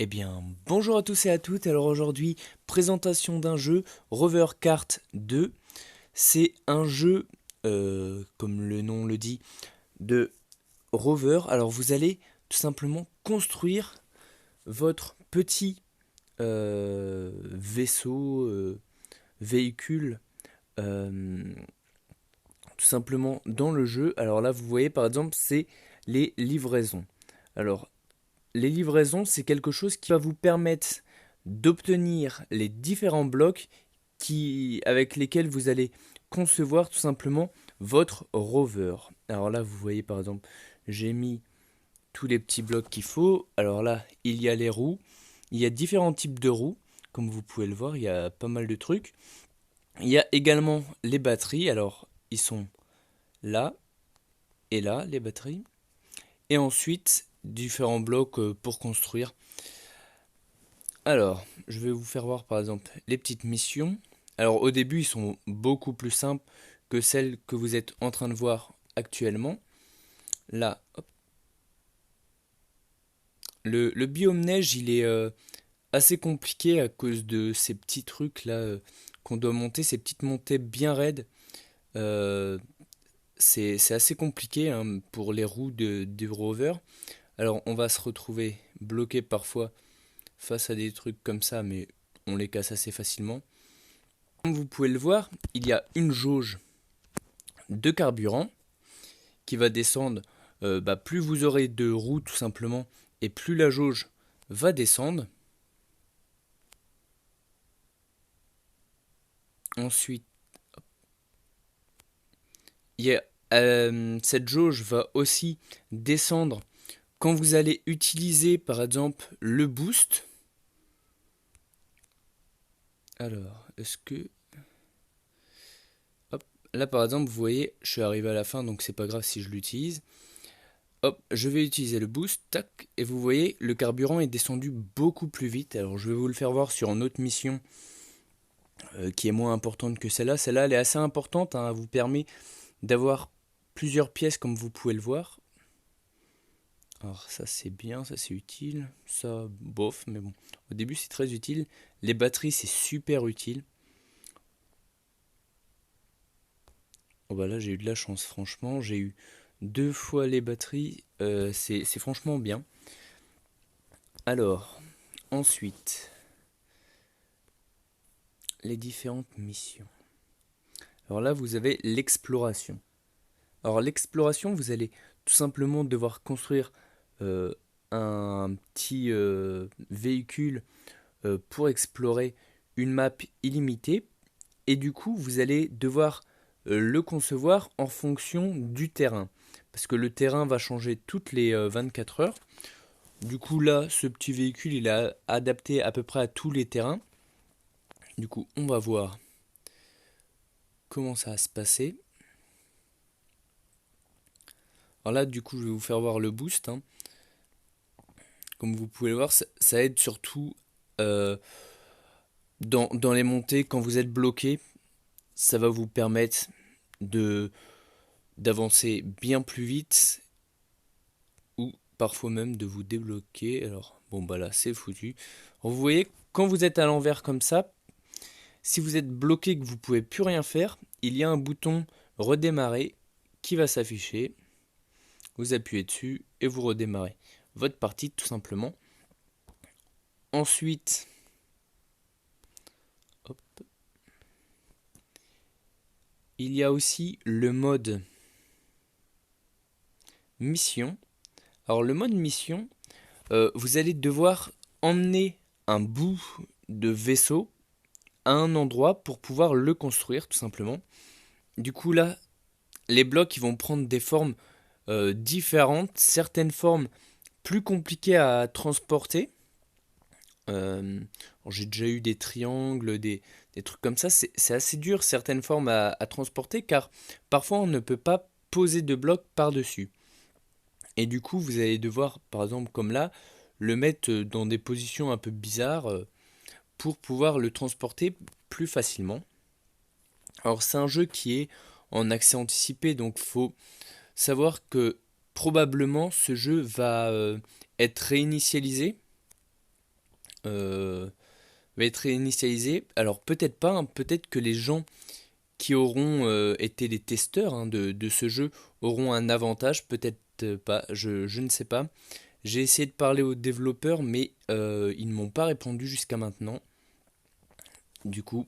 Eh bien, bonjour à tous et à toutes. Alors aujourd'hui, présentation d'un jeu, Rover Kart 2. C'est un jeu, comme le nom le dit, de rover. Alors vous allez tout simplement construire votre petit vaisseau, véhicule, euh, tout simplement dans le jeu. Alors là, vous voyez par exemple, c'est les livraisons. Alors les livraisons, c'est quelque chose qui va vous permettre d'obtenir les différents blocs avec lesquels vous allez concevoir tout simplement votre rover. Alors là, vous voyez par exemple, j'ai mis tous les petits blocs qu'il faut. Alors là, il y a les roues. Il y a différents types de roues. Comme vous pouvez le voir, il y a pas mal de trucs. Il y a également les batteries. Alors, ils sont là et là, les batteries. Et ensuite, différents blocs pour construire. Alors, je vais vous faire voir par exemple les petites missions. Alors au début, ils sont beaucoup plus simples que celles que vous êtes en train de voir actuellement. Là, hop, le biome neige, il est assez compliqué à cause de ces petits trucs là qu'on doit monter, ces petites montées bien raides. Euh, c'est assez compliqué hein, pour les roues du rover. Alors on va se retrouver bloqué parfois face à des trucs comme ça, mais on les casse assez facilement. Comme vous pouvez le voir, il y a une jauge de carburant qui va descendre. Plus vous aurez de roues tout simplement, et plus la jauge va descendre. Ensuite, cette jauge va aussi descendre quand vous allez utiliser par exemple le boost. Alors, est-ce que... Hop, là par exemple, vous voyez, je suis arrivé à la fin, donc c'est pas grave si je l'utilise. Hop, je vais utiliser le boost, tac, et vous voyez, le carburant est descendu beaucoup plus vite. Alors je vais vous le faire voir sur une autre mission qui est moins importante que celle-là. Celle-là, elle est assez importante, hein, elle vous permet d'avoir plusieurs pièces comme vous pouvez le voir. Alors ça c'est bien, ça c'est utile, ça bof, mais bon, au début c'est très utile. Les batteries c'est super utile. Oh bah là j'ai eu de la chance franchement, j'ai eu 2 fois les batteries, c'est franchement bien. Alors, ensuite, les différentes missions. Alors là vous avez l'exploration. Alors l'exploration, vous allez tout simplement devoir construire euh, un petit véhicule pour explorer une map illimitée. Et du coup, vous allez devoir le concevoir en fonction du terrain. Parce que le terrain va changer toutes les 24 heures. Du coup, là, ce petit véhicule, il est adapté à peu près à tous les terrains. Du coup, on va voir comment ça va se passer. Alors là, du coup, je vais vous faire voir le boost, hein. Comme vous pouvez le voir, ça aide surtout euh, dans les montées quand vous êtes bloqué. Ça va vous permettre de d'avancer bien plus vite ou parfois même de vous débloquer. Alors bon bah là c'est foutu. Alors, vous voyez quand vous êtes à l'envers comme ça, si vous êtes bloqué que vous pouvez plus rien faire, il y a un bouton redémarrer qui va s'afficher. Vous appuyez dessus et vous redémarrez votre partie tout simplement. Ensuite, hop, il y a aussi le mode mission. Alors le mode mission, vous allez devoir emmener un bout de vaisseau à un endroit pour pouvoir le construire tout simplement. Du coup là, les blocs ils vont prendre des formes différentes, certaines formes plus compliquées à transporter. J'ai déjà eu des triangles, des trucs comme ça, c'est assez dur certaines formes à transporter car parfois on ne peut pas poser de blocs par-dessus. Et du coup vous allez devoir, par exemple comme là, le mettre dans des positions un peu bizarres pour pouvoir le transporter plus facilement. Alors c'est un jeu qui est en accès anticipé, donc faut savoir que probablement ce jeu va être réinitialisé. va être réinitialisé. Alors peut-être pas, hein, peut-être que les gens qui auront été les testeurs hein, de ce jeu auront un avantage, peut-être pas, je ne sais pas. J'ai essayé de parler aux développeurs, mais ils ne m'ont pas répondu jusqu'à maintenant. Du coup,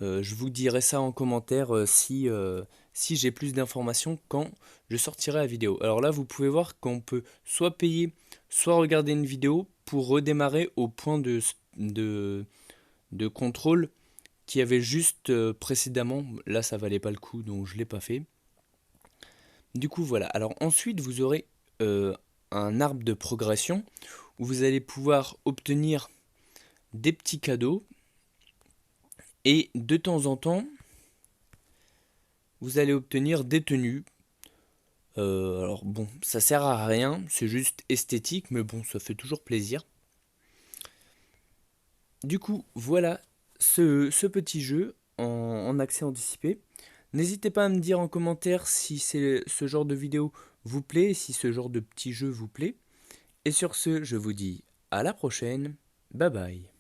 je vous dirai ça en commentaire si j'ai plus d'informations quand je sortirai la vidéo. Alors là, vous pouvez voir qu'on peut soit payer, soit regarder une vidéo pour redémarrer au point de contrôle qui avait juste précédemment. Là, ça valait pas le coup, donc je l'ai pas fait. Du coup, voilà. Alors ensuite, vous aurez un arbre de progression où vous allez pouvoir obtenir des petits cadeaux et de temps en temps, vous allez obtenir des tenues. Alors bon, ça sert à rien, c'est juste esthétique, mais bon, ça fait toujours plaisir. Du coup, voilà ce petit jeu en accès anticipé. N'hésitez pas à me dire en commentaire si ce genre de vidéo vous plaît, si ce genre de petit jeu vous plaît. Et sur ce, je vous dis à la prochaine. Bye bye.